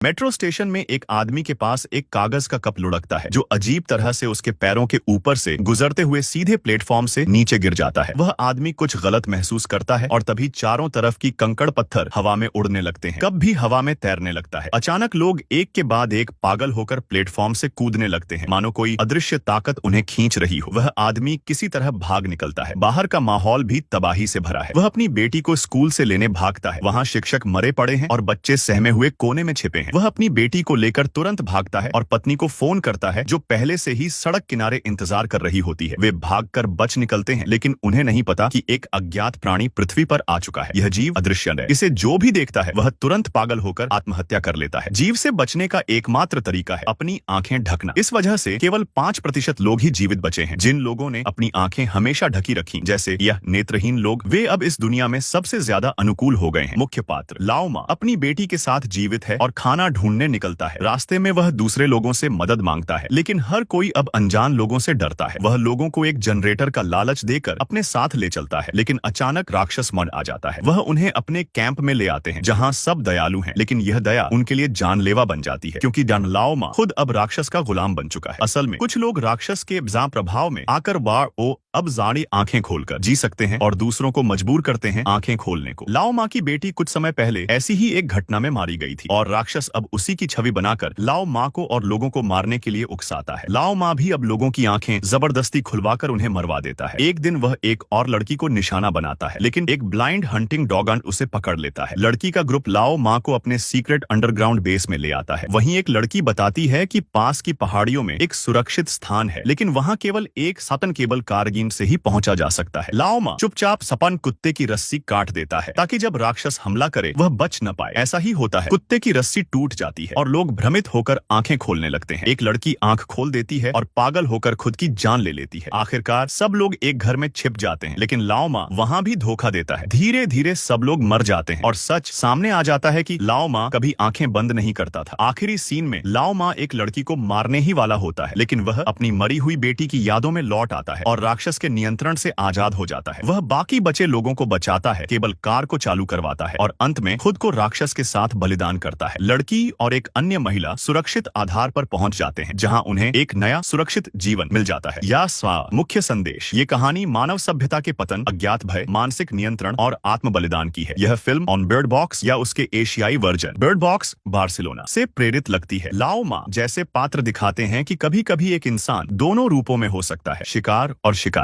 Metro station में एक आदमी के पास एक कागज का कप लुढ़कता है जो अजीब तरह से उसके पैरों के ऊपर से गुजरते हुए सीधे प्लेटफॉर्म से नीचे गिर जाता है। वह आदमी कुछ गलत महसूस करता है और तभी चारों तरफ की कंकड़ पत्थर हवा में उड़ने लगते हैं। कप भी हवा में तैरने लगता है। अचानक लोग एक के बाद एक पागल होकर प्लेटफॉर्म से कूदने लगते हैं, मानो कोई अदृश्य ताकत उन्हें खींच रही हो। वह आदमी किसी तरह भाग निकलता है। बाहर का माहौल भी तबाही से भरा है। वह अपनी बेटी को स्कूल से लेने भागता है। वहाँ शिक्षक मरे पड़े हैं और बच्चे सहमे हुए कोने में छिपे हैं। वह अपनी बेटी को लेकर तुरंत भागता है और पत्नी को फोन करता है जो पहले से ही सड़क किनारे इंतजार कर रही होती है। वे भागकर बच निकलते हैं, लेकिन उन्हें नहीं पता कि एक अज्ञात प्राणी पृथ्वी पर आ चुका है। यह जीव अदृश्य है। इसे जो भी देखता है वह तुरंत पागल होकर आत्महत्या कर लेता है। जीव से बचने का एकमात्र तरीका है अपनी आंखें ढकना। इस वजह से केवल 5% लोग ही जीवित बचे हैं। जिन लोगों ने अपनी आंखें हमेशा ढकी रखी, जैसे यह नेत्रहीन लोग, वे अब इस दुनिया में सबसे ज्यादा अनुकूल हो गए हैं। मुख्य पात्र लाओ मा अपनी बेटी के साथ जीवित है और खाना ढूंढने निकलता है। रास्ते में वह दूसरे लोगों से मदद मांगता है, लेकिन हर कोई अब अनजान लोगों से डरता है। वह लोगों को एक जनरेटर का लालच देकर अपने साथ ले चलता है, लेकिन अचानक राक्षस मन आ जाता है। वह उन्हें अपने कैंप में ले आते हैं जहां सब दयालु हैं, लेकिन यह दया उनके लिए जानलेवा बन जाती है, क्योंकि लाओ मा खुद अब राक्षस का गुलाम बन चुका है। असल में कुछ लोग राक्षस के प्रभाव में आकर अब जाड़ी आंखें खोलकर जी सकते हैं और दूसरों को मजबूर करते हैं आंखें खोलने को। लाओ मा की बेटी कुछ समय पहले ऐसी ही एक घटना में मारी गई थी और राक्षस अब उसी की छवि बनाकर लाओ मा को और लोगों को मारने के लिए उकसाता है। लाओ मा भी अब लोगों की आंखें जबरदस्ती खुलवाकर उन्हें मरवा देता है। एक दिन वह एक और लड़की को निशाना बनाता है, लेकिन एक ब्लाइंड हंटिंग डॉग उसे पकड़ लेता है। लड़की का ग्रुप लाओ मा को अपने सीक्रेट अंडरग्राउंड बेस में ले आता है। वहीं एक लड़की बताती है कि पास की पहाड़ियों में एक सुरक्षित स्थान है, लेकिन वहां केवल एक सातन केबल कारगिन से ही पहुंचा जा सकता है। लाओ मा चुपचाप सपन कुत्ते की रस्सी काट देता है ताकि जब राक्षस हमला करे वह बच न पाए। ऐसा ही होता है। कुत्ते की रस्सी टूट जाती है और लोग भ्रमित होकर आंखें खोलने लगते हैं। एक लड़की आंख खोल देती है और पागल होकर खुद की जान ले लेती है। आखिरकार सब लोग एक घर में छिप जाते हैं, लेकिन लाओ मा वहां भी धोखा देता है। धीरे धीरे सब लोग मर जाते हैं और सच सामने आ जाता है कि लाओ मा कभी आंखें बंद नहीं करता था। आखिरी सीन में लाओ मा एक लड़की को मारने ही वाला होता है, लेकिन वह अपनी मरी हुई बेटी की यादों में लौट आता है और राक्षस के नियंत्रण से आजाद हो जाता है। वह बाकी बचे लोगों को बचाता है, केबल कार को चालू करवाता है और अंत में खुद को राक्षस के साथ बलिदान करता है। लड़की और एक अन्य महिला सुरक्षित आधार पर पहुंच जाते हैं, जहां उन्हें एक नया सुरक्षित जीवन मिल जाता है। मुख्य संदेश, ये कहानी मानव सभ्यता के पतन, अज्ञात भय, मानसिक नियंत्रण और आत्म बलिदान की है। यह फिल्म ऑन बर्ड बॉक्स या उसके एशियाई वर्जन बर्ड बॉक्स बार्सिलोना से प्रेरित लगती है। लाओ मा जैसे पात्र दिखाते हैं कि कभी कभी एक इंसान दोनों रूपों में हो सकता है, शिकार और शिकार।